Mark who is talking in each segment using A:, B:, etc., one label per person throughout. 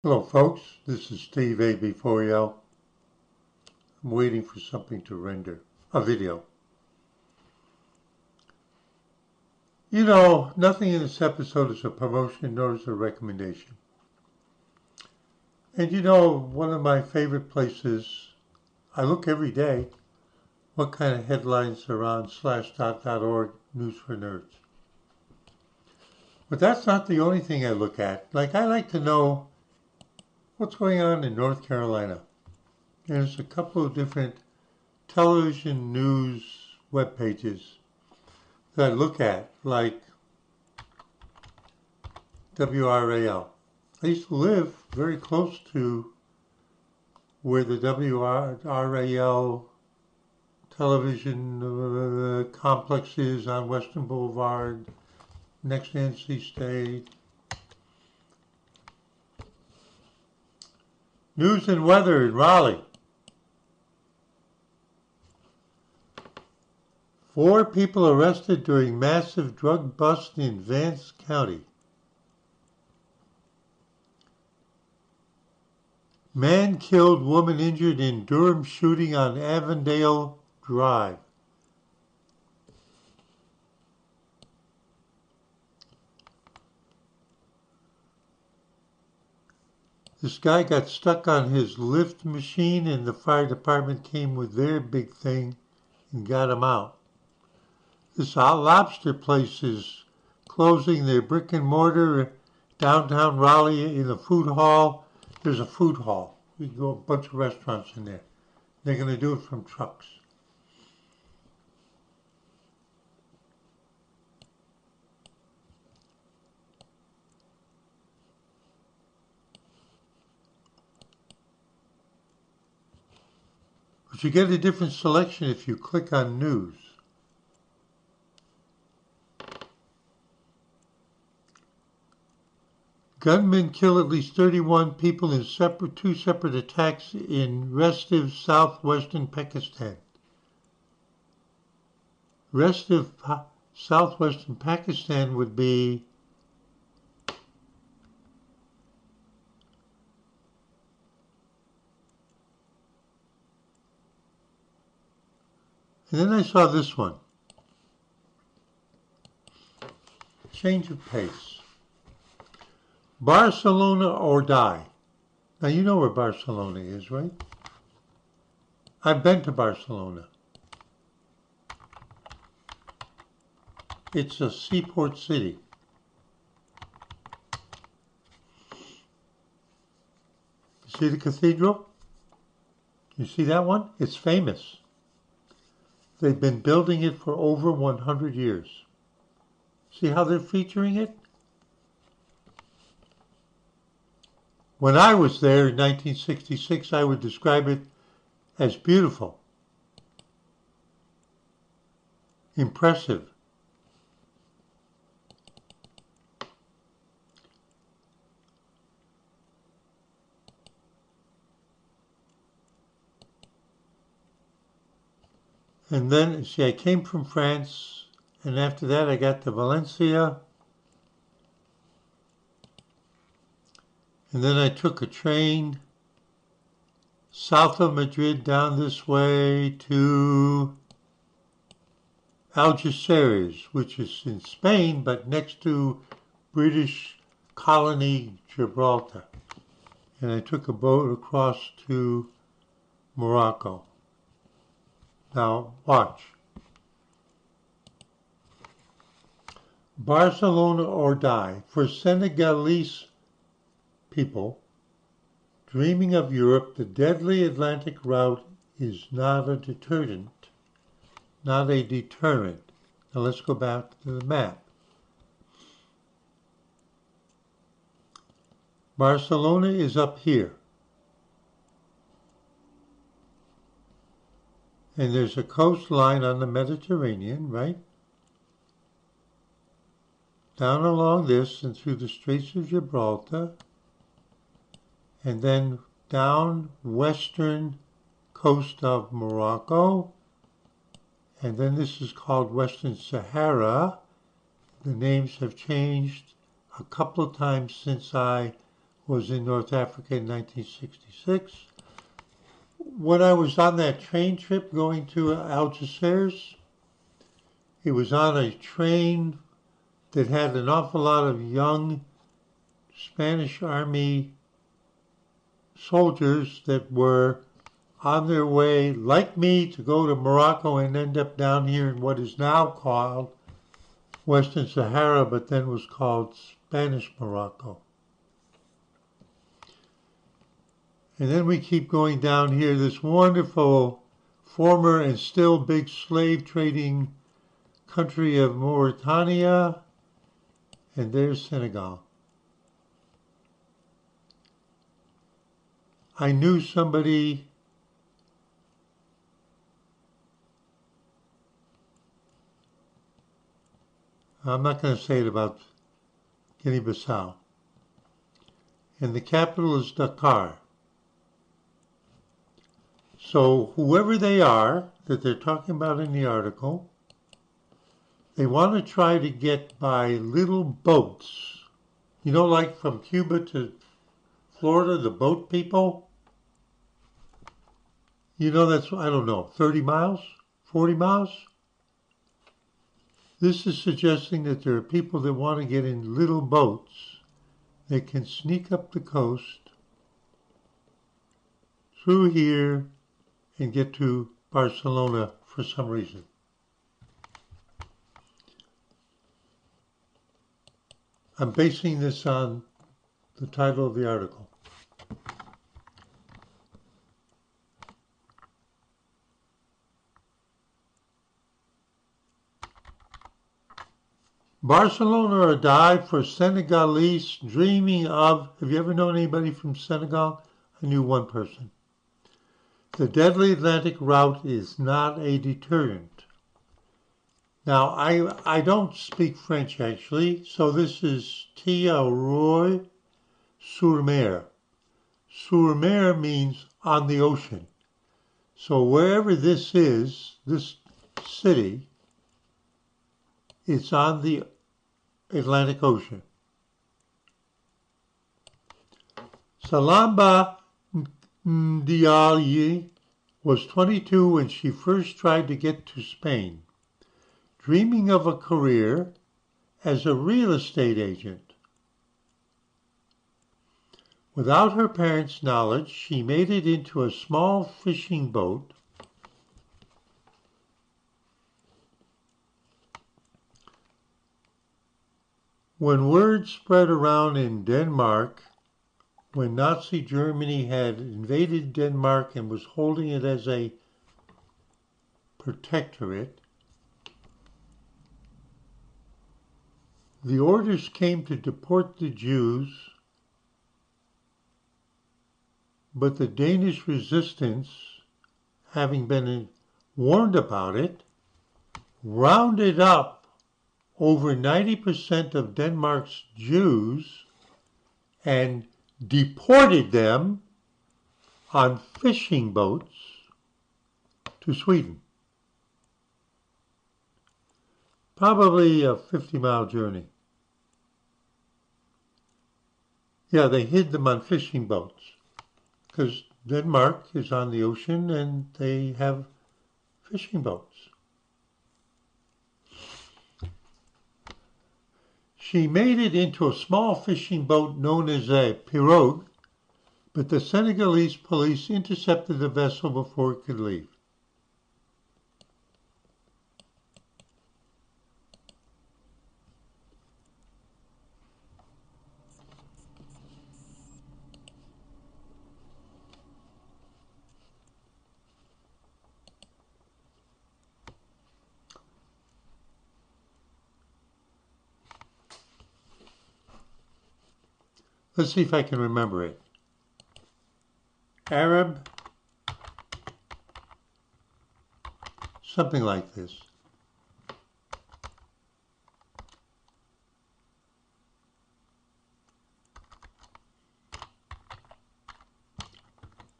A: Hello folks, this is Steve A.B4EL. I'm waiting for something to render, a video. You know, nothing in this episode is a promotion nor is a recommendation. And you know, one of my favorite places, I look every day, what kind of headlines are on /.org, News for Nerds. But that's not the only thing I look at. I like to know what's going on in North Carolina. There's a couple of different television news web pages that I look at, like WRAL. I used to live very close to where the WRAL television complex is on Western Boulevard, next to NC State. News and weather in Raleigh. 4 people arrested during massive drug bust in Vance County. Man killed, woman injured in Durham shooting on Avondale Drive. This guy got stuck on his lift machine and the fire department came with their big thing and got him out. This lobster place is closing their brick and mortar downtown Raleigh in the food hall. There's a food hall. We can go a bunch of restaurants in there. They're going to do it from trucks. But you get a different selection if you click on news. Gunmen kill at least 31 people in two separate attacks in restive southwestern Pakistan. Restive southwestern Pakistan would be and then I saw this one. Change of pace. Barcelona or die. Now you know where Barcelona is, right? I've been to Barcelona. It's a seaport city. You see the cathedral? You see that one? It's famous. They've been building it for over 100 years. See how they're featuring it? When I was there in 1966, I would describe it as beautiful, impressive. And then, see, I came from France, and after that I got to Valencia. And then I took a train south of Madrid down this way to Algeciras, which is in Spain, but next to British colony Gibraltar. And I took a boat across to Morocco. Now, watch. Barcelona or die. For Senegalese people dreaming of Europe, the deadly Atlantic route is not a deterrent. Not a deterrent. Now let's go back to the map. Barcelona is up here. And there's a coastline on the Mediterranean, right? Down along this and through the Straits of Gibraltar. And then down western coast of Morocco. And then this is called Western Sahara. The names have changed a couple of times since I was in North Africa in 1966. When I was on that train trip going to Algeciras, it was on a train that had an awful lot of young Spanish Army soldiers that were on their way, like me, to go to Morocco and end up down here in what is now called Western Sahara, but then was called Spanish Morocco. And then we keep going down here, this wonderful former and still big slave trading country of Mauritania, and there's Senegal. I knew somebody I'm not going to say it about Guinea-Bissau. And the capital is Dakar. So whoever they are that they're talking about in the article, they want to try to get by little boats. You know, like from Cuba to Florida, the boat people? You know, that's, I don't know, 30 miles? 40 miles? This is suggesting that there are people that want to get in little boats that can sneak up the coast through here and get to Barcelona for some reason. I'm basing this on the title of the article. Barcelona or die for Senegalese dreaming of, have you ever known anybody from Senegal? I knew one person. The deadly Atlantic route is not a deterrent. Now, I don't speak French actually, so this is Tiaroy sur mer. Sur mer means on the ocean. So wherever this is, this city, it's on the Atlantic Ocean. Salamba Ndiaye was 22 when she first tried to get to Spain, dreaming of a career as a real estate agent. Without her parents' knowledge, she made it into a small fishing boat when word spread around in Denmark, when Nazi Germany had invaded Denmark and was holding it as a protectorate, the orders came to deport the Jews, but the Danish resistance, having been warned about it, rounded up over 90% of Denmark's Jews and deported them on fishing boats to Sweden. Probably a 50-mile journey. Yeah, they hid them on fishing boats because Denmark is on the ocean and they have fishing boats. She made it into a small fishing boat known as a pirogue, but the Senegalese police intercepted the vessel before it could leave. Let's see if I can remember it. Arab, something like this.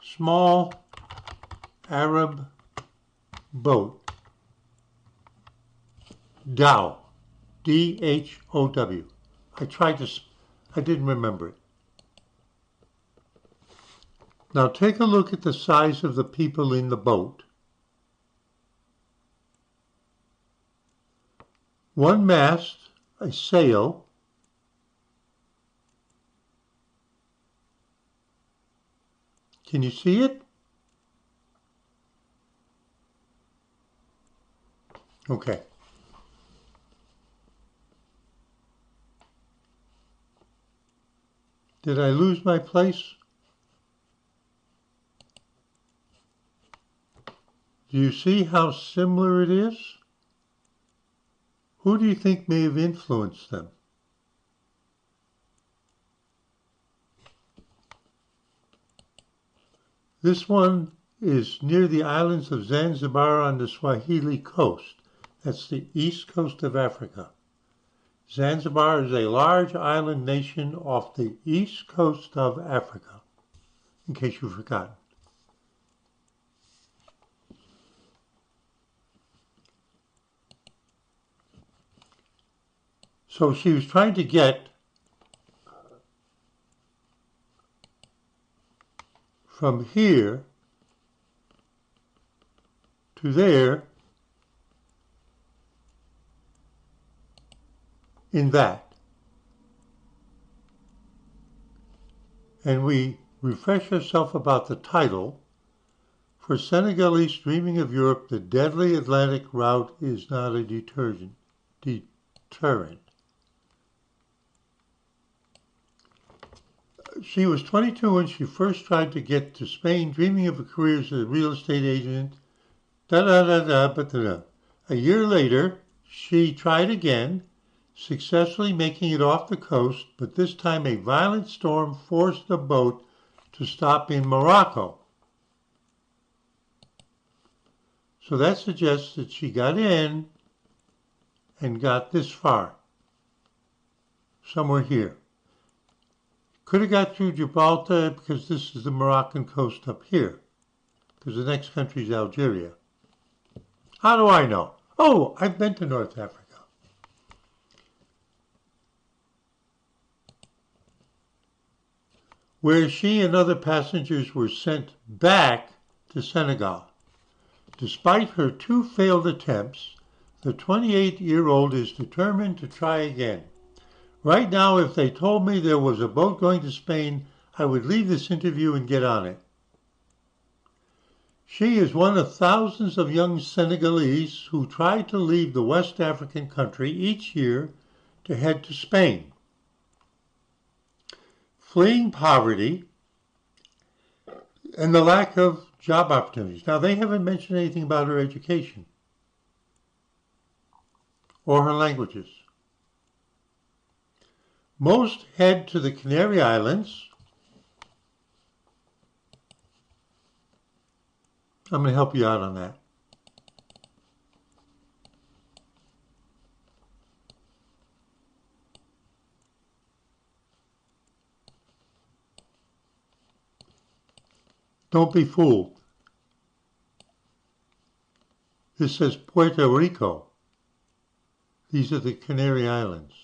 A: Small Arab boat. Dhow. D-H-O-W. I didn't remember it. Now take a look at the size of the people in the boat. One mast, a sail, can you see it? Okay. Did I lose my place? Do you see how similar it is? Who do you think may have influenced them? This one is near the islands of Zanzibar on the Swahili coast. That's the east coast of Africa. Zanzibar is a large island nation off the east coast of Africa, in case you've forgotten. So she was trying to get from here to there in that. And we refresh ourselves about the title. For Senegalese dreaming of Europe, the deadly Atlantic route is not a deterrent. She was 22 when she first tried to get to Spain, dreaming of a career as a real estate agent. A year later, she tried again, successfully making it off the coast, but this time a violent storm forced the boat to stop in Morocco. So that suggests that she got in and got this far, somewhere here. Could have got through Gibraltar because this is the Moroccan coast up here, because the next country is Algeria. How do I know? Oh, I've been to North Africa. Where she and other passengers were sent back to Senegal. Despite her 2 failed attempts, the 28-year-old is determined to try again. Right now, if they told me there was a boat going to Spain, I would leave this interview and get on it. She is one of thousands of young Senegalese who try to leave the West African country each year to head to Spain. Fleeing poverty and the lack of job opportunities. Now, they haven't mentioned anything about her education or her languages. Most head to the Canary Islands. I'm going to help you out on that. Don't be fooled. This says Puerto Rico. These are the Canary Islands.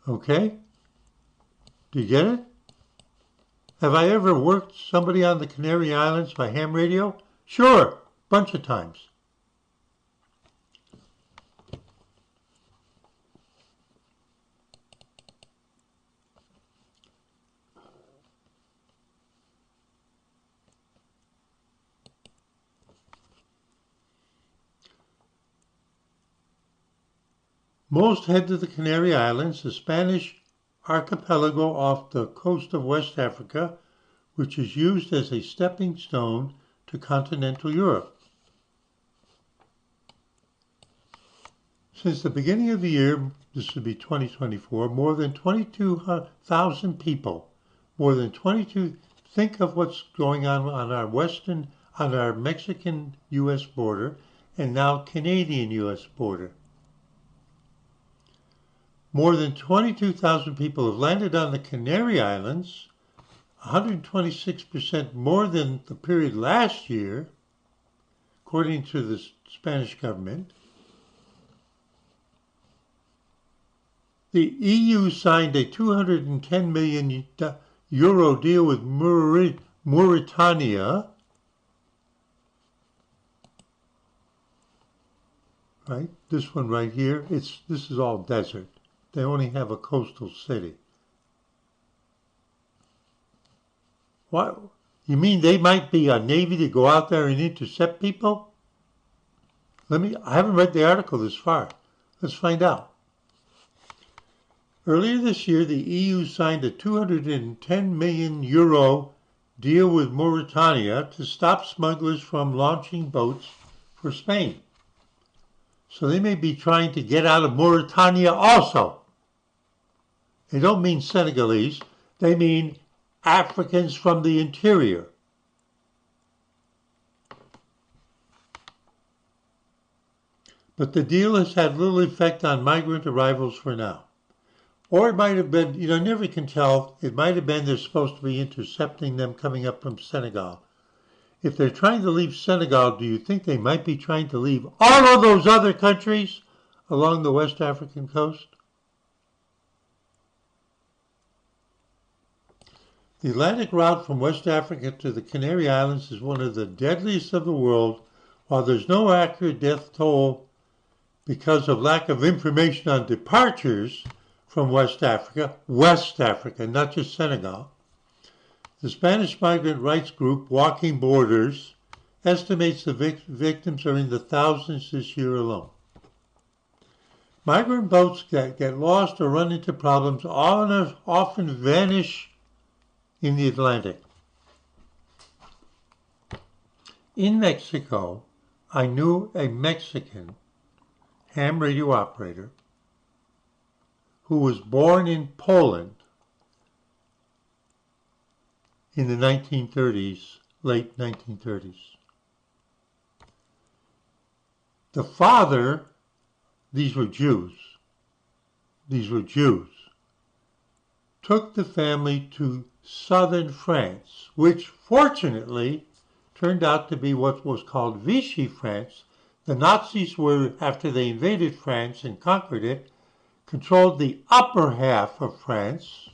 A: Okay? Do you get it? Have I ever worked somebody on the Canary Islands by ham radio? Sure, bunch of times. Most head to the Canary Islands, a Spanish archipelago off the coast of West Africa, which is used as a stepping stone to continental Europe. Since the beginning of the year, this would be 2024, more than 22,000 people, think of what's going on our Mexican-U.S. border, and now Canadian-U.S. border. More than 22,000 people have landed on the Canary Islands, 126% more than the period last year, according to the Spanish government. The EU signed a 210 million euro deal with Mauritania, right? This one right here, this is all desert. They only have a coastal city. What? You mean they might be a navy to go out there and intercept people? I haven't read the article this far. Let's find out. Earlier this year, the EU signed a 210 million euro deal with Mauritania to stop smugglers from launching boats for Spain. So they may be trying to get out of Mauritania also. They don't mean Senegalese, they mean Africans from the interior. But the deal has had little effect on migrant arrivals for now. Or it might have been, never can tell, it might have been they're supposed to be intercepting them coming up from Senegal. If they're trying to leave Senegal, do you think they might be trying to leave all of those other countries along the West African coast? The Atlantic route from West Africa to the Canary Islands is one of the deadliest of the world. While there's no accurate death toll because of lack of information on departures from West Africa, not just Senegal, the Spanish migrant rights group Walking Borders estimates the victims are in the thousands this year alone. Migrant boats get lost or run into problems often vanish in the Atlantic. In Mexico, I knew a Mexican ham radio operator who was born in Poland in the 1930s, late 1930s. The father, these were Jews, took the family to southern France, which fortunately turned out to be what was called Vichy France. The Nazis were, after they invaded France and conquered it, controlled the upper half of France.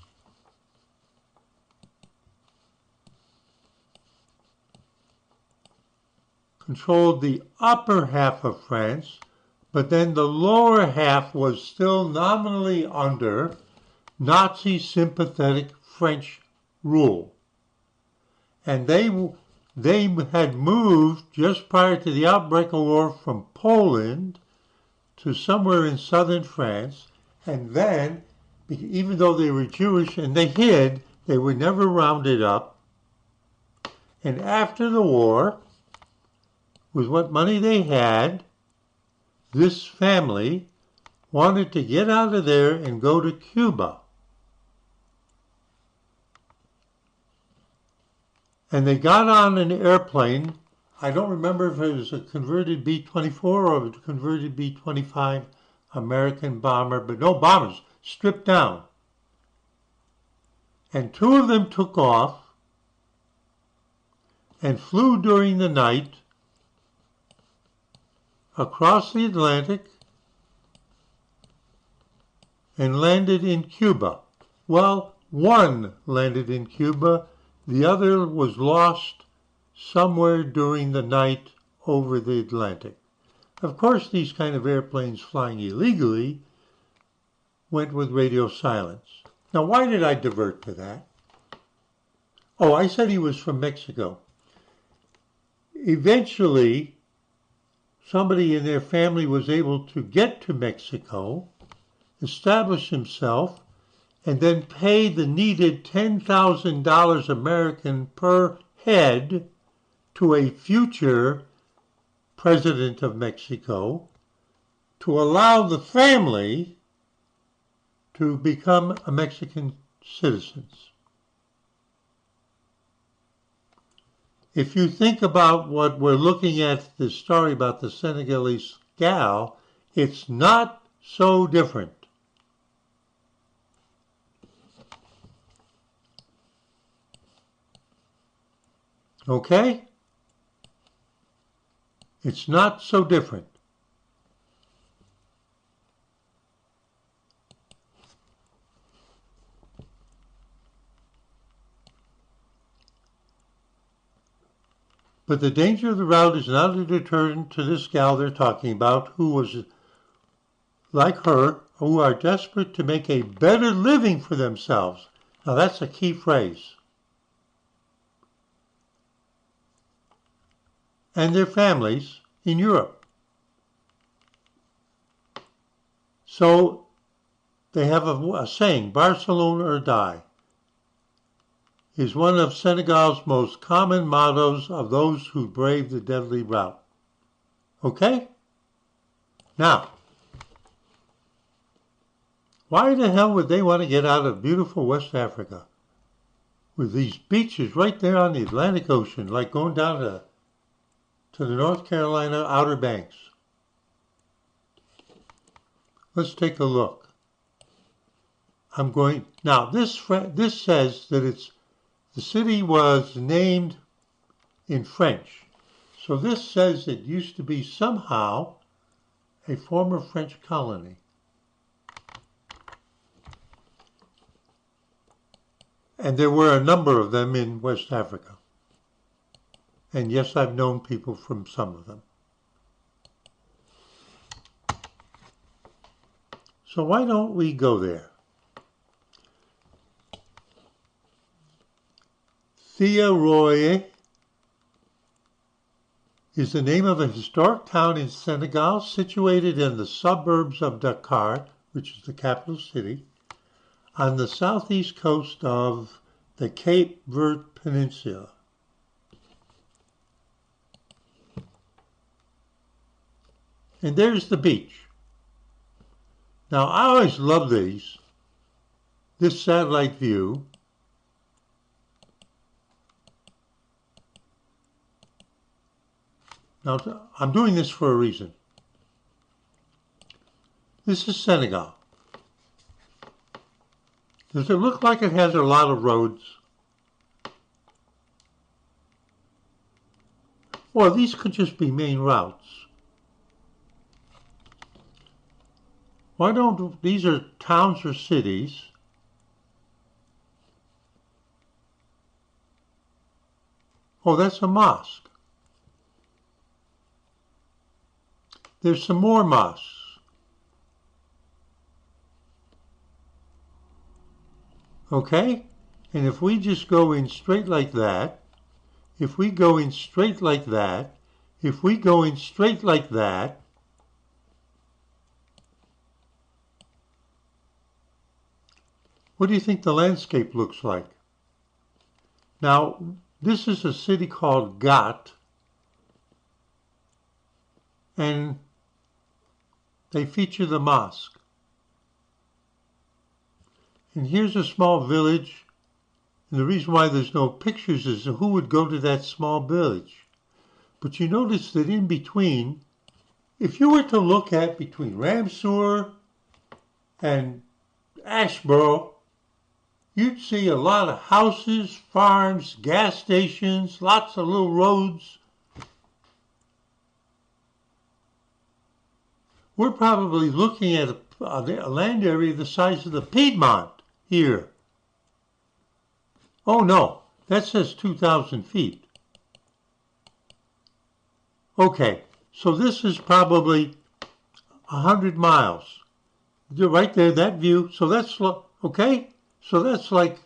A: But then the lower half was still nominally under Nazi sympathetic French rule. And they had moved just prior to the outbreak of war from Poland to somewhere in southern France, and then, even though they were Jewish and they hid, they were never rounded up. And after the war, with what money they had, this family wanted to get out of there and go to Cuba. And they got on an airplane. I don't remember if it was a converted B-24 or a converted B-25 American bomber, but no bombers, stripped down. And two of them took off and flew during the night across the Atlantic and landed in Cuba. Well, one landed in Cuba. The other was lost somewhere during the night over the Atlantic. Of course, these kind of airplanes flying illegally went with radio silence. Now, why did I divert to that? Oh, I said he was from Mexico. Eventually, somebody in their family was able to get to Mexico, establish himself, and then pay the needed $10,000 American per head to a future president of Mexico to allow the family to become Mexican citizens. If you think about what we're looking at, this story about the Senegalese gal, it's not so different. Okay? It's not so different. But the danger of the route is not a deterrent to this gal they're talking about, who was like her, who are desperate to make a better living for themselves. Now that's a key phrase. And their families in Europe. So they have a saying, Barcelona or die, is one of Senegal's most common mottos of those who brave the deadly route. Okay? Now, why the hell would they want to get out of beautiful West Africa with these beaches right there on the Atlantic Ocean, like going down to the North Carolina Outer Banks? Let's take a look. Now this says that the city was named in French. So this says it used to be somehow a former French colony. And there were a number of them in West Africa. And yes, I've known people from some of them. So why don't we go there? Thiaroye is the name of a historic town in Senegal situated in the suburbs of Dakar, which is the capital city, on the southeast coast of the Cape Verde Peninsula. And there's the beach. Now, I always love this satellite view. Now, I'm doing this for a reason. This is Senegal. Does it look like it has a lot of roads? Well, these could just be main routes. Why don't, these are towns or cities. Oh, that's a mosque. There's some more mosques. Okay? And if we just go in straight like that, if we go in straight like that, if we go in straight like that, what do you think the landscape looks like? Now, this is a city called Gat, and they feature the mosque. And here's a small village, and the reason why there's no pictures is who would go to that small village. But you notice that in between, if you were to look at between Ramseur and Ashboro, you'd see a lot of houses, farms, gas stations, lots of little roads. We're probably looking at a land area the size of the Piedmont here. Oh no, that says 2,000 feet. Okay, so this is probably 100 miles. Right there, that view. So that's, okay? So that's like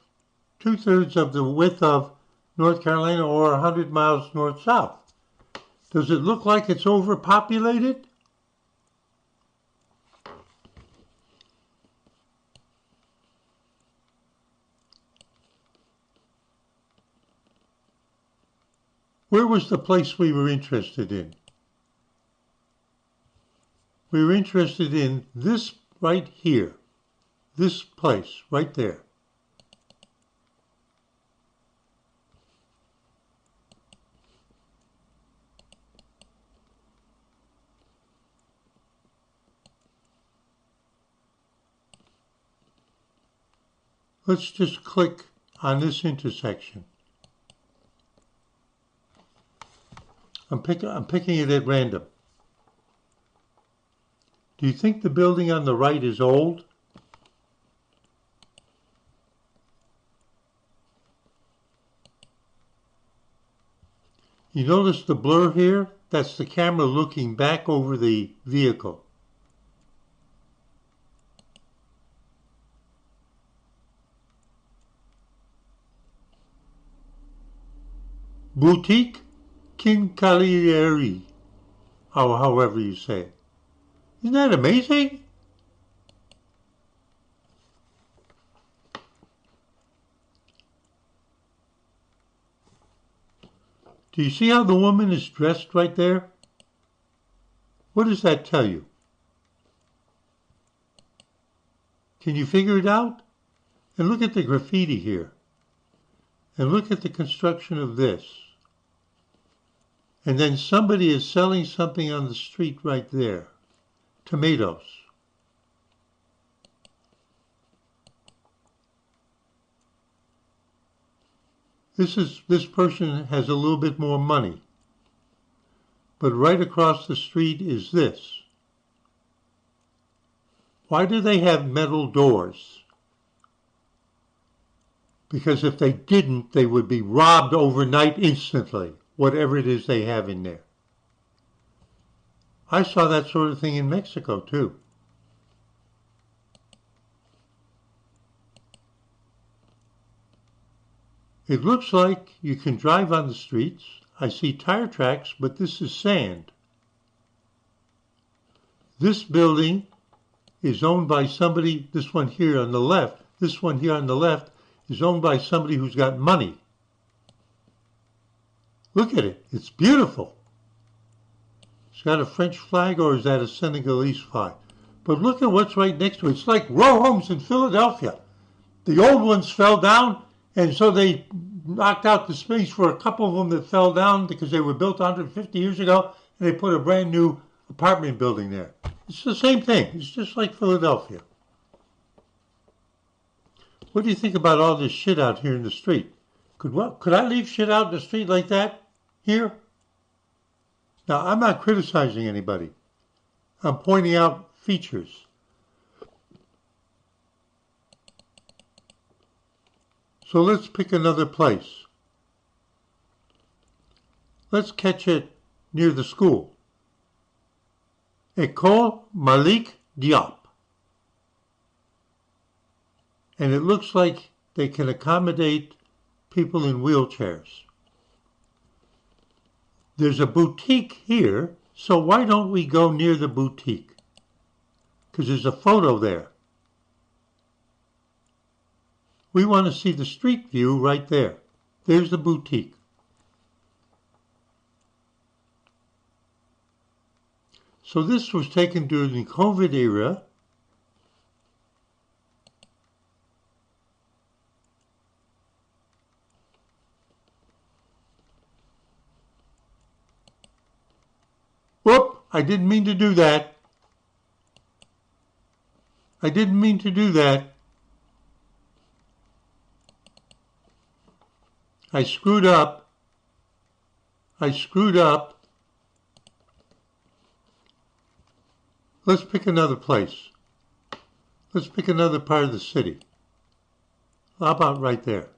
A: 2/3 of the width of North Carolina, or 100 miles north-south. Does it look like it's overpopulated? Where was the place we were interested in? We were interested in this right here. This place right there. Let's just click on this intersection. I'm picking it at random. Do you think the building on the right is old? You notice the blur here? That's the camera looking back over the vehicle. Boutique Quincaillerie, or however you say it. Isn't that amazing? Do you see how the woman is dressed right there? What does that tell you? Can you figure it out? And look at the graffiti here. And look at the construction of this. And then somebody is selling something on the street right there. Tomatoes. This person has a little bit more money. But right across the street is this. Why do they have metal doors? Because if they didn't, they would be robbed overnight instantly, whatever it is they have in there. I saw that sort of thing in Mexico too. It looks like you can drive on the streets. I see tire tracks, but this is sand. This building is owned by somebody, this one here on the left, this one here on the left is owned by somebody who's got money. Look at it, it's beautiful. It's got a French flag, or is that a Senegalese flag? But look at what's right next to it. It's like row homes in Philadelphia. The old ones fell down, and so they knocked out the space for a couple of them that fell down because they were built 150 years ago, and they put a brand new apartment building there. It's the same thing. It's just like Philadelphia. What do you think about all this shit out here in the street? Could I leave shit out in the street like that here? Now, I'm not criticizing anybody. I'm pointing out features. So let's pick another place. Let's catch it near the school. École Malik Diop. And it looks like they can accommodate people in wheelchairs. There's a boutique here, so why don't we go near the boutique? Because there's a photo there. We want to see the street view right there. There's the boutique. So this was taken during the COVID era. Whoop! I didn't mean to do that. I didn't mean to do that. I screwed up. I screwed up. Let's pick another place. Let's pick another part of the city. How about right there?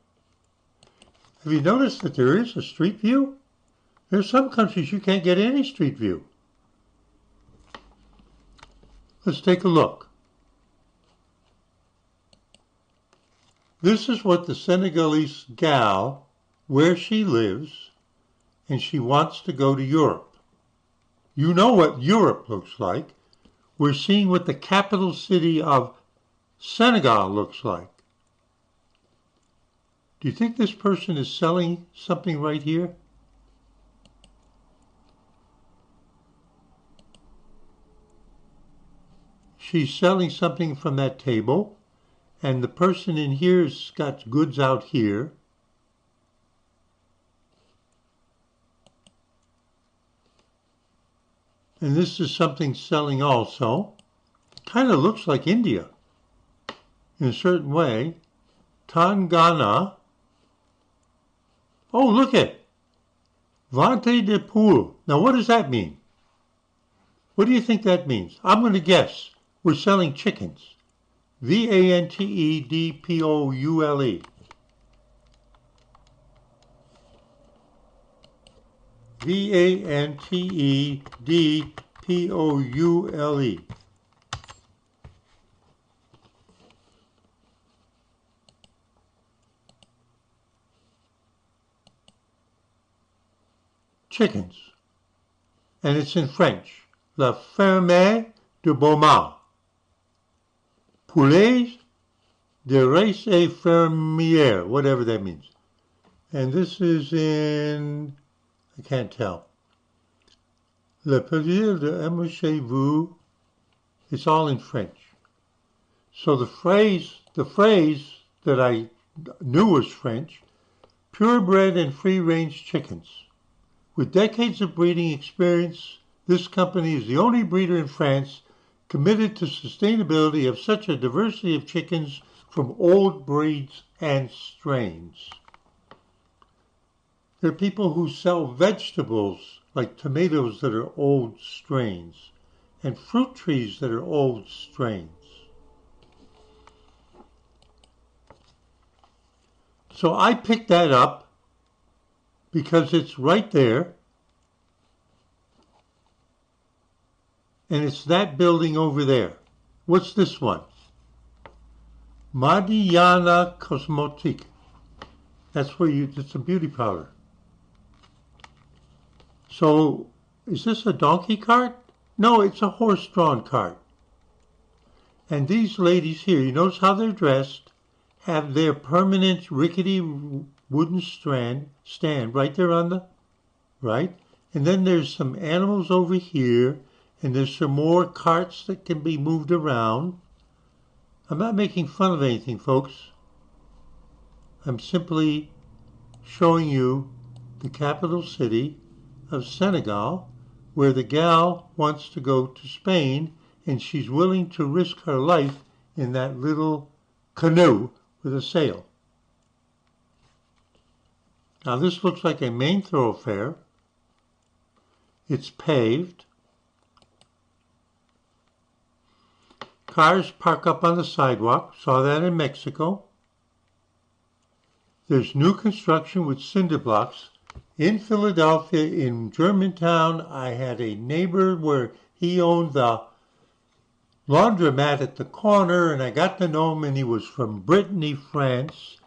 A: Have you noticed that there is a street view? There's some countries you can't get any street view. Let's take a look. This is what the Senegalese gal, where she lives, and she wants to go to Europe. You know what Europe looks like. We're seeing what the capital city of Senegal looks like. Do you think this person is selling something right here? She's selling something from that table, and the person in here has got goods out here. And this is something selling also. Kind of looks like India in a certain way. Tangana. Oh, look it. Vente de poule. Now, what does that mean? What do you think that means? I'm going to guess. We're selling chickens. V-A-N-T-E-D-P-O-U-L-E. V-A-N-T-E-D-P-O-U-L-E. Chickens. And it's in French. La ferme de Beaumont. Poulets de race et fermière, whatever that means. And this is in, I can't tell. Le plaisir de aimer chez vous. It's all in French. So the phrase that I knew was French, purebred and free-range chickens. With decades of breeding experience, this company is the only breeder in France committed to sustainability of such a diversity of chickens from old breeds and strains. There are people who sell vegetables like tomatoes that are old strains and fruit trees that are old strains. So I picked that up because it's right there, and it's that building over there. What's this one? Madiana Cosmotique. That's where it's a beauty powder. So, is this a donkey cart? No, it's a horse-drawn cart. And these ladies here, you notice how they're dressed, have their permanent rickety wooden stand right there on the right. And then there's some animals over here, and there's some more carts that can be moved around. I'm not making fun of anything, folks. I'm simply showing you the capital city of Senegal, where the gal wants to go to Spain, and she's willing to risk her life in that little canoe with a sail. Now this looks like a main thoroughfare. It's paved. Cars park up on the sidewalk. Saw that in Mexico. There's new construction with cinder blocks. In Philadelphia, in Germantown, I had a neighbor where he owned the laundromat at the corner, and I got to know him, and he was from Brittany, France.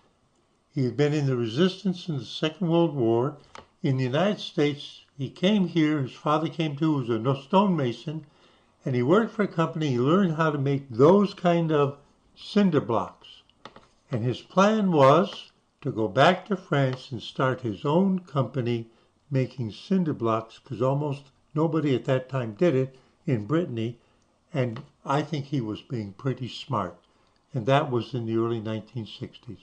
A: He had been in the resistance in the Second World War. In the United States, he came here. His father came too, he was a stonemason, and he worked for a company. He learned how to make those kind of cinder blocks. And his plan was to go back to France and start his own company making cinder blocks, because almost nobody at that time did it in Brittany, and I think he was being pretty smart. And that was in the early 1960s.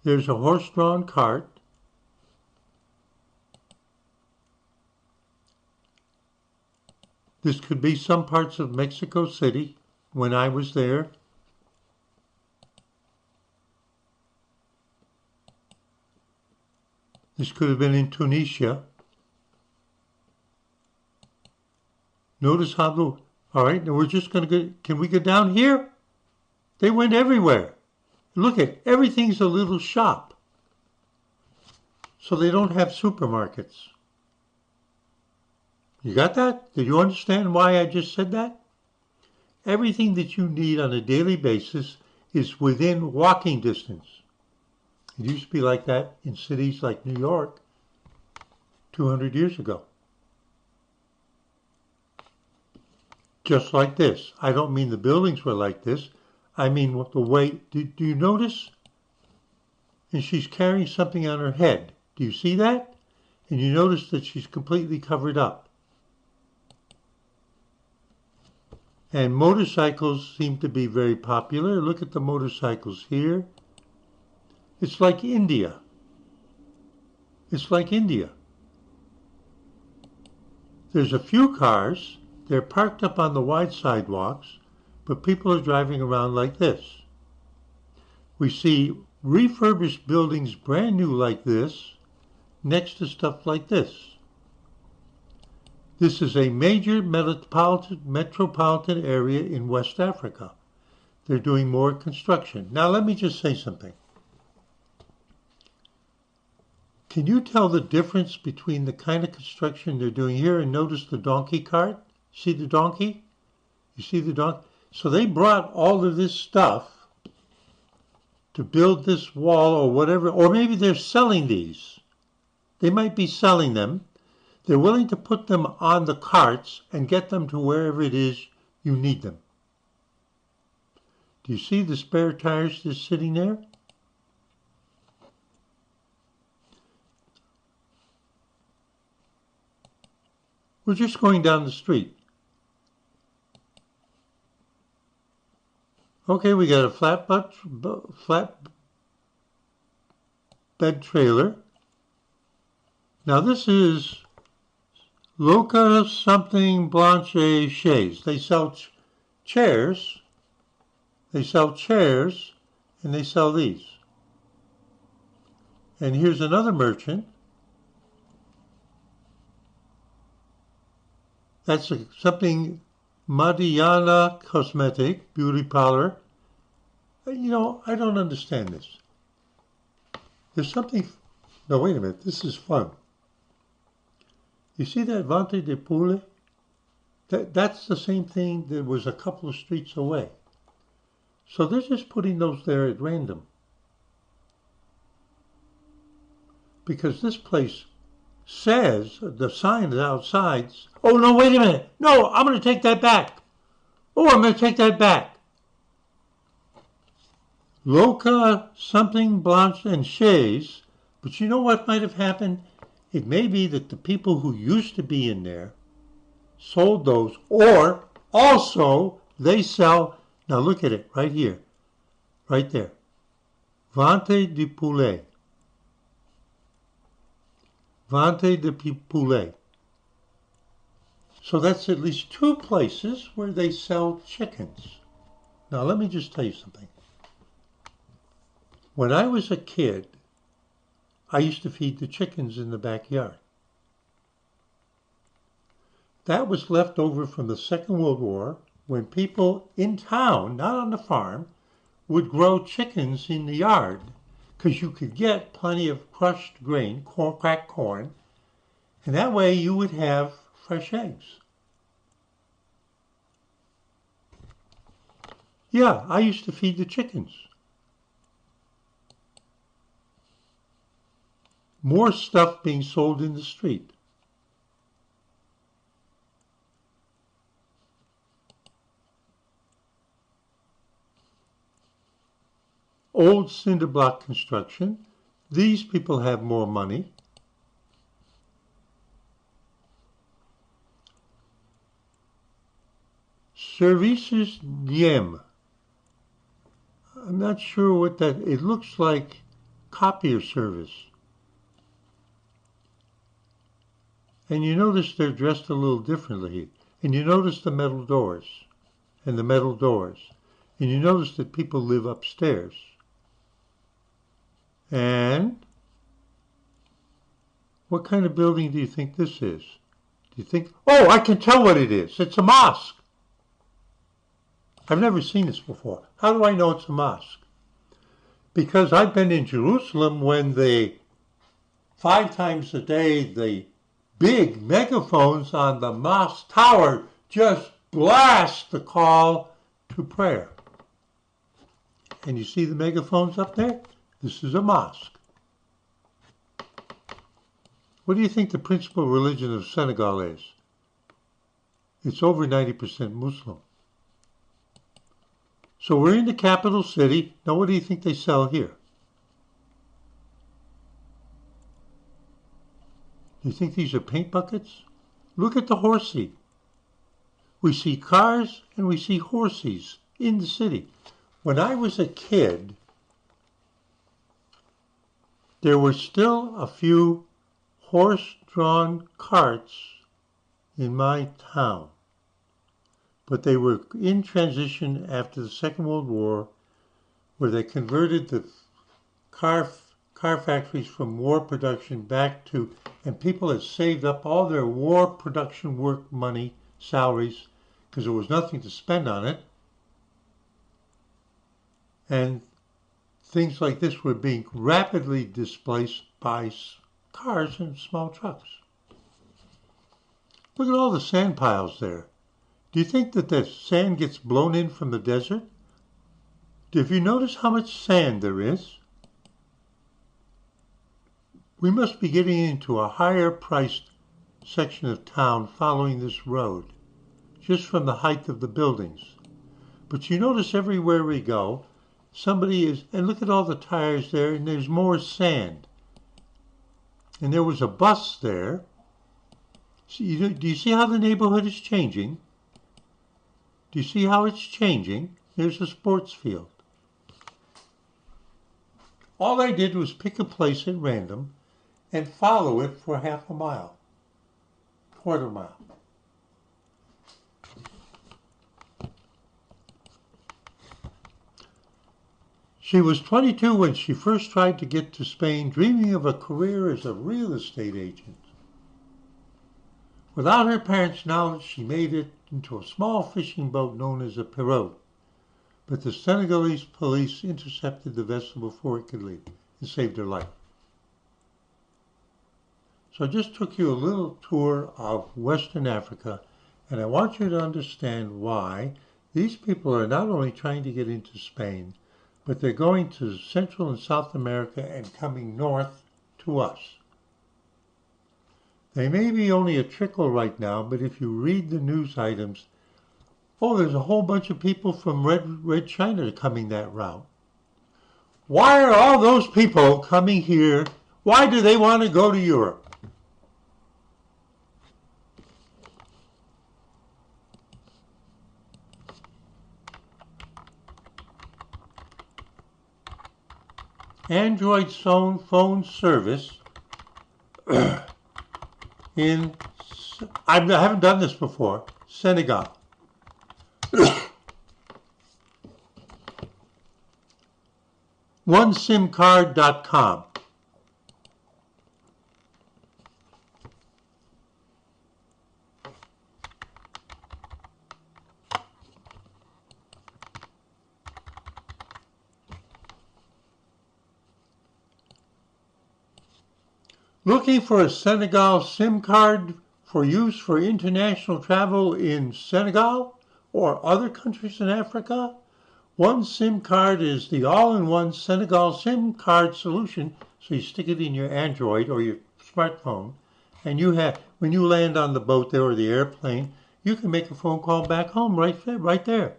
A: There's a horse-drawn cart. This could be some parts of Mexico City when I was there. This could have been in Tunisia. Notice how the, all right, now we're just going to go, can we go down here? They went everywhere. Look at, everything's a little shop. So they don't have supermarkets. You got that? Did you understand why I just said that? Everything that you need on a daily basis is within walking distance. It used to be like that in cities like New York 200 years ago. Just like this. I don't mean the buildings were like this. I mean the way, do you notice? And she's carrying something on her head. Do you see that? And you notice that she's completely covered up. And motorcycles seem to be very popular. Look at the motorcycles here. It's like India. It's like India. There's a few cars. They're parked up on the wide sidewalks, but people are driving around like this. We see refurbished buildings brand new like this next to stuff like this. This is a major metropolitan area in West Africa. They're doing more construction. Now let me just say something. Can you tell the difference between the kind of construction they're doing here? And notice the donkey cart. See the donkey? You see the donkey? So they brought all of this stuff to build this wall or whatever, or maybe they're selling these. They might be selling them. They're willing to put them on the carts and get them to wherever it is you need them. Do you see the spare tires just sitting there? We're just going down the street. Okay, we got a flat bed trailer. Now this is Loca something Blanche Chaise. They sell chairs. They sell chairs and they sell these. And here's another merchant. That's something Madiana Cosmetic, beauty parlor. You know, I don't understand this. There's something, no, wait a minute, this is fun. You see that Vente de Poulet? That's the same thing that was a couple of streets away. So they're just putting those there at random. Because this place says, the sign is outside, oh no, wait a minute, no, I'm going to take that back. Oh, I'm going to take that back. Loca something Blanche and Chaise, but you know what might have happened? It may be that the people who used to be in there sold those, or also they sell, now look at it right here, right there. Vente de Poulet. Vente de Poulet. So that's at least two places where they sell chickens. Now let me just tell you something. When I was a kid, I used to feed the chickens in the backyard. That was left over from the Second World War when people in town, not on the farm, would grow chickens in the yard because you could get plenty of crushed grain, cracked corn, and that way you would have fresh eggs. Yeah, I used to feed the chickens. More stuff being sold in the street. Old cinder block construction. These people have more money. Services Diem. I'm not sure what that, it looks like copier service. And you notice they're dressed a little differently. And you notice the metal doors and the metal doors. And you notice that people live upstairs. And what kind of building do you think this is? Do you think, oh, I can tell what it is. It's a mosque. I've never seen this before. How do I know it's a mosque? Because I've been in Jerusalem when 5 times a day, the big megaphones on the mosque tower just blast the call to prayer. And you see the megaphones up there? This is a mosque. What do you think the principal religion of Senegal is? It's over 90% Muslim. So we're in the capital city. Now what do you think they sell here? Do you think these are paint buckets? Look at the horsey. We see cars and we see horses in the city. When I was a kid, there were still a few horse-drawn carts in my town. But they were in transition after the Second World War, where they converted the car car factories from war production back to, and people had saved up all their war production work money, salaries, because there was nothing to spend on it. And things like this were being rapidly displaced by cars and small trucks. Look at all the sand piles there. Do you think that the sand gets blown in from the desert? Have you noticed how much sand there is? We must be getting into a higher priced section of town following this road, just from the height of the buildings. But you notice everywhere we go, somebody is, and look at all the tires there, and there's more sand. And there was a bus there. Do you see how the neighborhood is changing? Do you see how it's changing? There's a sports field. All I did was pick a place at random and follow it for half a mile, quarter mile. She was 22 when she first tried to get to Spain, dreaming of a career as a real estate agent. Without her parents' knowledge, she made it into a small fishing boat known as a pirogue. But the Senegalese police intercepted the vessel before it could leave and saved her life. So I just took you a little tour of Western Africa, and I want you to understand why these people are not only trying to get into Spain, but they're going to Central and South America and coming north to us. They may be only a trickle right now, but if you read the news items, oh, there's a whole bunch of people from Red China coming that route. Why are all those people coming here? Why do they want to go to Europe? Android phone service in, I haven't done this before, Senegal. OneSimCard.com. Looking for a Senegal SIM card for use for international travel in Senegal or other countries in Africa? One SIM card is the all-in-one Senegal SIM card solution. So you stick it in your Android or your smartphone, and you have, when you land on the boat there or the airplane, you can make a phone call back home right there.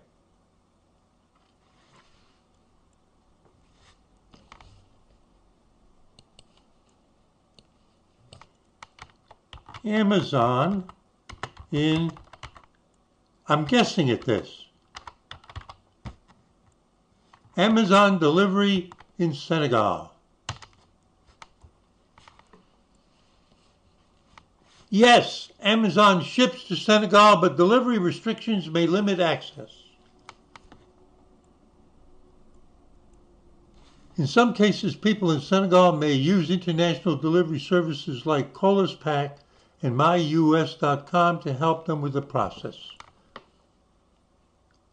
A: Amazon in, I'm guessing at this, Amazon delivery in Senegal. Yes, Amazon ships to Senegal, but delivery restrictions may limit access. In some cases, people in Senegal may use international delivery services like Colaspack and myus.com to help them with the process.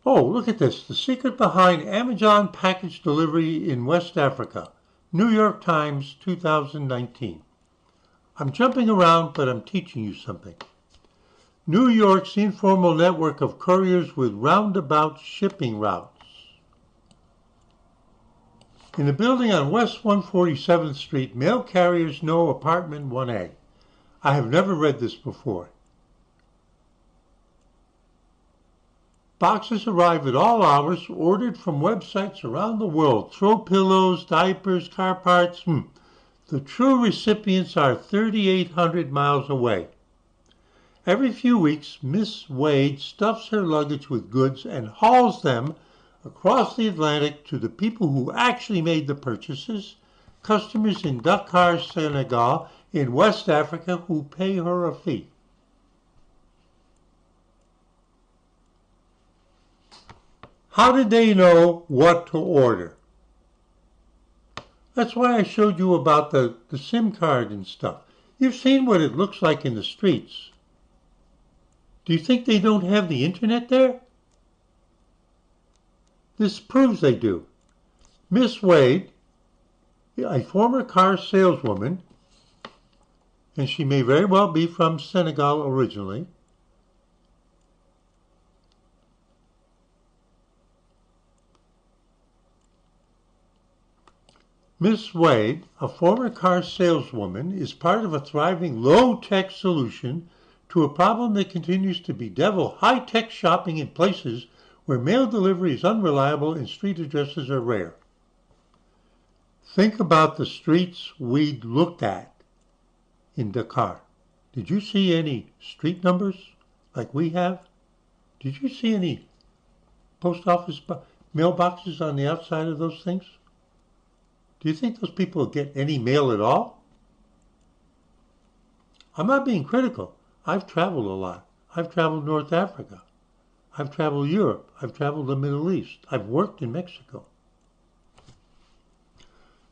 A: Oh, look at this. The secret behind Amazon package delivery in West Africa. New York Times, 2019. I'm jumping around, but I'm teaching you something. New York's informal network of couriers with roundabout shipping routes. In a building on West 147th Street, mail carriers know apartment 1A. I have never read this before. Boxes arrive at all hours, ordered from websites around the world. Throw pillows, diapers, car parts. The true recipients are 3,800 miles away. Every few weeks, Miss Wade stuffs her luggage with goods and hauls them across the Atlantic to the people who actually made the purchases, customers in Dakar, Senegal, in West Africa, who pay her a fee. How did they know what to order? That's why I showed you about the SIM card and stuff. You've seen what it looks like in the streets. Do you think they don't have the internet there? This proves they do. Miss Wade, a former car saleswoman, and she may very well be from Senegal originally, Miss Wade, a former car saleswoman, is part of a thriving low-tech solution to a problem that continues to bedevil high-tech shopping in places where mail delivery is unreliable and street addresses are rare. Think about the streets we looked at in Dakar. Did you see any street numbers like we have? Did you see any post office mailboxes on the outside of those things? Do you think those people get any mail at all? I'm not being critical. I've traveled a lot. I've traveled North Africa. I've traveled Europe. I've traveled the Middle East. I've worked in Mexico.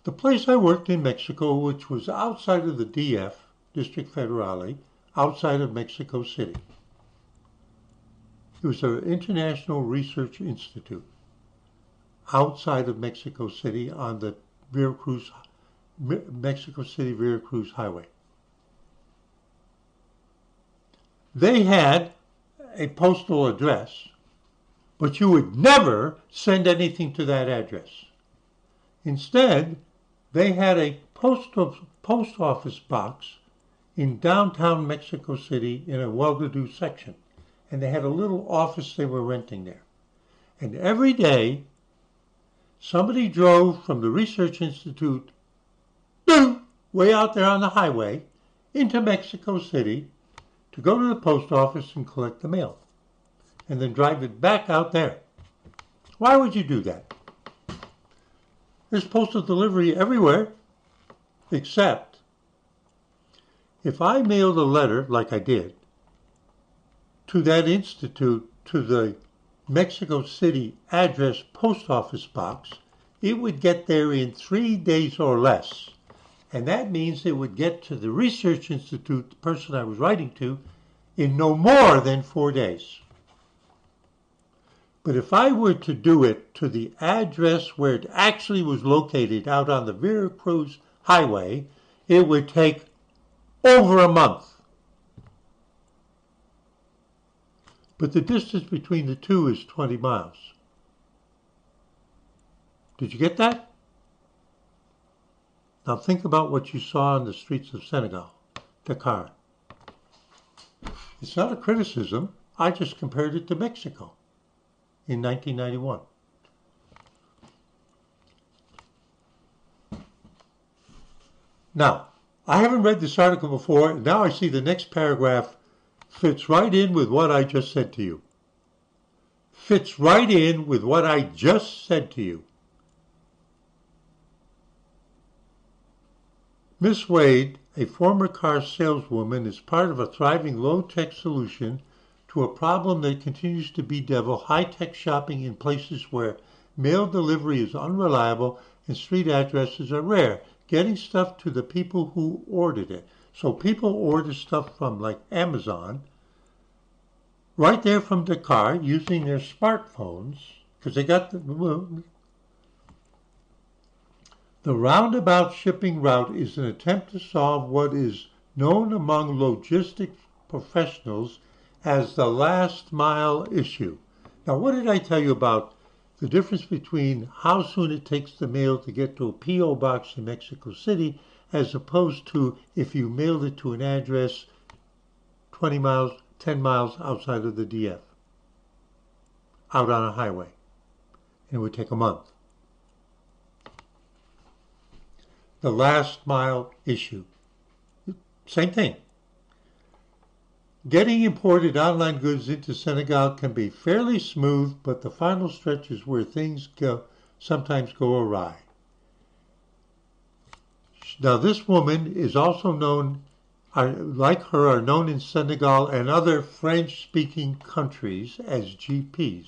A: The place I worked in Mexico, which was outside of the DF, District Federale, outside of Mexico City. It was an international research institute outside of Mexico City on the Mexico City-Veracruz Highway. They had a postal address, but you would never send anything to that address. Instead, they had a post office box in downtown Mexico City in a well-to-do section, and they had a little office they were renting there. And every day, somebody drove from the Research Institute way out there on the highway into Mexico City to go to the post office and collect the mail, and then drive it back out there. Why would you do that? There's postal delivery everywhere, except if I mailed a letter, like I did, to that institute, to the Mexico City address post office box, it would get there in 3 days or less. And that means it would get to the Research Institute, the person I was writing to, in no more than 4 days. But if I were to do it to the address where it actually was located out on the Veracruz Highway, it would take over a month. But the distance between the two is 20 miles. Did you get that? Now think about what you saw on the streets of Senegal, Dakar. It's not a criticism. I just compared it to Mexico in 1991. Now, I haven't read this article before. Now I see the next paragraph fits right in with what I just said to you. Fits right in with what I just said to you. Miss Wade, a former car saleswoman, is part of a thriving low-tech solution to a problem that continues to bedevil high-tech shopping in places where mail delivery is unreliable and street addresses are rare, getting stuff to the people who ordered it. So people order stuff from like Amazon, right there from Dakar, using their smartphones, because they got the roundabout shipping route is an attempt to solve what is known among logistics professionals as the last mile issue. Now, what did I tell you about the difference between how soon it takes the mail to get to a P.O. box in Mexico City as opposed to if you mailed it to an address 20 miles, 10 miles outside of the DF, out on a highway? And it would take a month. The last mile issue. Same thing. Getting imported online goods into Senegal can be fairly smooth, but the final stretch is where things sometimes go awry. Now, this woman is also known, like her, are known in Senegal and other French-speaking countries as GPs.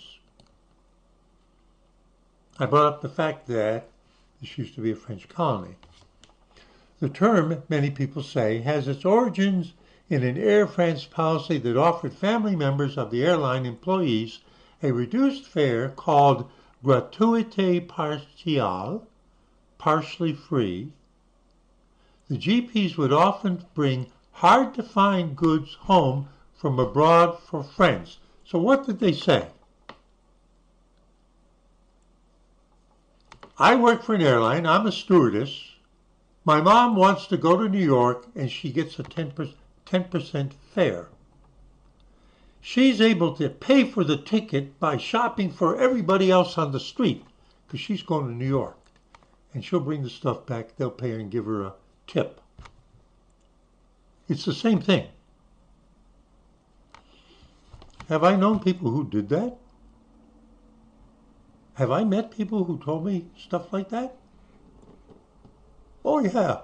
A: I brought up the fact that This used to be a French colony. The term, many people say, has its origins in an Air France policy that offered family members of the airline employees a reduced fare called gratuité partielle, partially free. The GPs would often bring hard-to-find goods home from abroad for friends. So what did they say? I work for an airline. I'm a stewardess. My mom wants to go to New York, and she gets a 10% fare. She's able to pay for the ticket by shopping for everybody else on the street because she's going to New York. And she'll bring the stuff back. They'll pay her and give her a tip. It's the same thing. Have I known people who did that? Have I met people who told me stuff like that? Oh, yeah.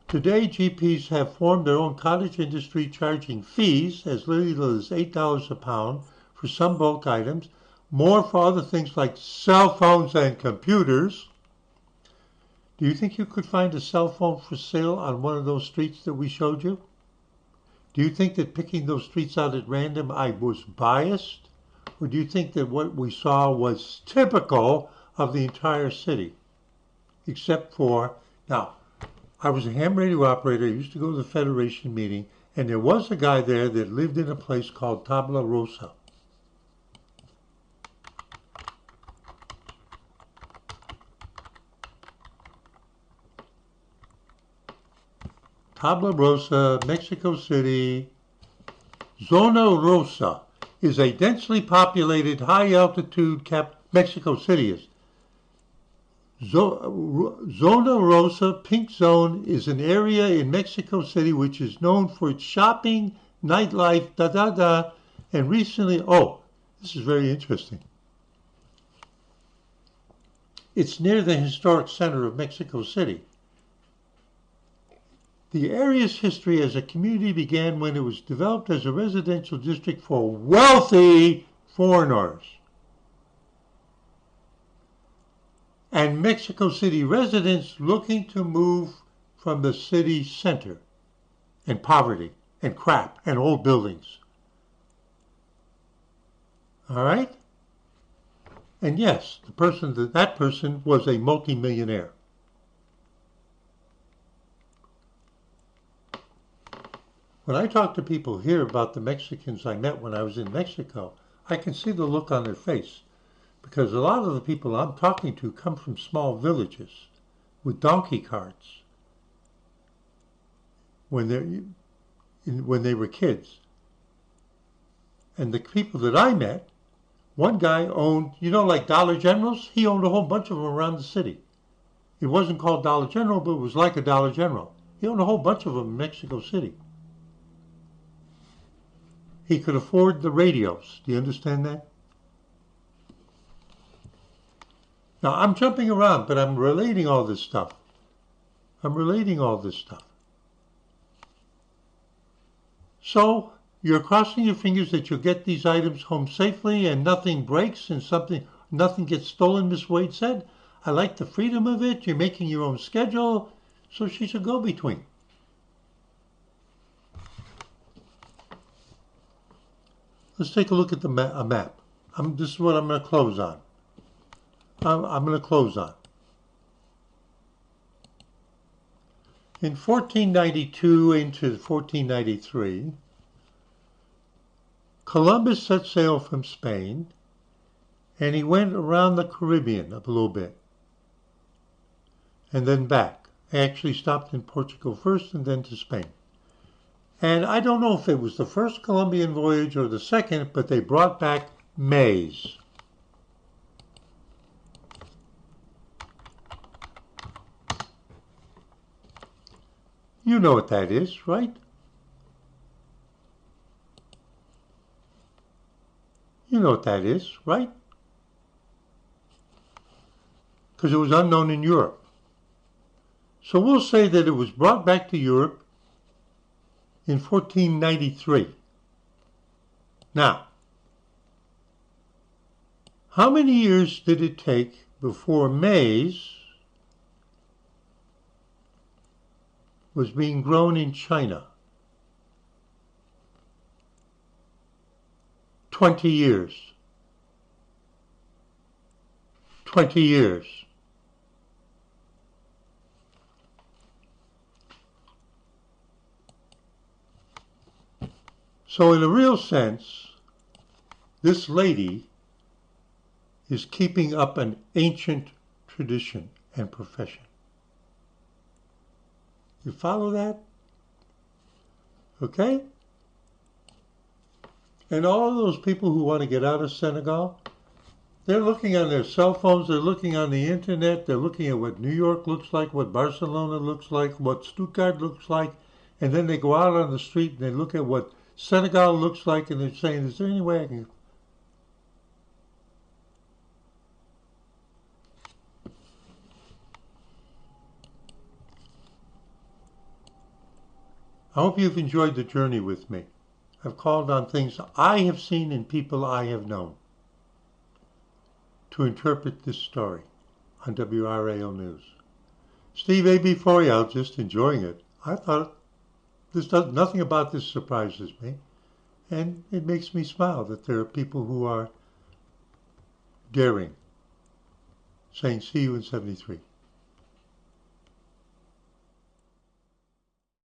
A: Today, GPs have formed their own cottage industry, charging fees as little as $8 a pound for some bulk items, more for other things like cell phones and computers. Do you think you could find a cell phone for sale on one of those streets that we showed you? Do you think that picking those streets out at random I was biased? Or do you think that what we saw was typical of the entire city? Except for, now, I was a ham radio operator. I used to go to the Federation meeting, and there was a guy there that lived in a place called Tabla Rosa. Tabla Rosa, Mexico City. Zona Rosa is a densely populated, high-altitude Mexico City is. Zona Rosa, Pink Zone, is an area in Mexico City which is known for its shopping, nightlife, and recently, this is very interesting. It's near the historic center of Mexico City. The area's history as a community began when it was developed as a residential district for wealthy foreigners. And Mexico City residents looking to move from the city center and poverty and crap and old buildings. All right? And yes, that person was a multimillionaire. When I talk to people here about the Mexicans I met when I was in Mexico, I can see the look on their face. Because a lot of the people I'm talking to come from small villages with donkey carts when they were kids. And the people that I met, one guy owned, like Dollar Generals? He owned a whole bunch of them around the city. It wasn't called Dollar General, but it was like a Dollar General. He owned a whole bunch of them in Mexico City. He could afford the radios. Do you understand that? Now, I'm jumping around, but I'm relating all this stuff. So, you're crossing your fingers that you'll get these items home safely and nothing breaks and nothing gets stolen, Miss Wade said. I like the freedom of it. You're making your own schedule. So she's a go-between. Let's take a look at a map. This is what I'm going to close on. I'm going to close on. In 1492 into 1493, Columbus set sail from Spain, and he went around the Caribbean a little bit, and then back. He actually stopped in Portugal first and then to Spain. And I don't know if it was the first Columbian voyage or the second, but they brought back maize. You know what that is, right? You know what that is, right? Because it was unknown in Europe. So we'll say that it was brought back to Europe in 1493. Now, how many years did it take before maize was being grown in China. 20 years. 20 years. So in a real sense, this lady is keeping up an ancient tradition and profession. You follow that? Okay? And all those people who want to get out of Senegal, they're looking on their cell phones, they're looking on the internet, they're looking at what New York looks like, what Barcelona looks like, what Stuttgart looks like, and then they go out on the street and they look at what Senegal looks like and they're saying, is there any way I can... I hope you've enjoyed the journey with me. I've called on things I have seen in people I have known to interpret this story on WRAL News. Steve AB4 out, just enjoying it. I thought nothing about this surprises me, and it makes me smile that there are people who are daring, saying see you in 73.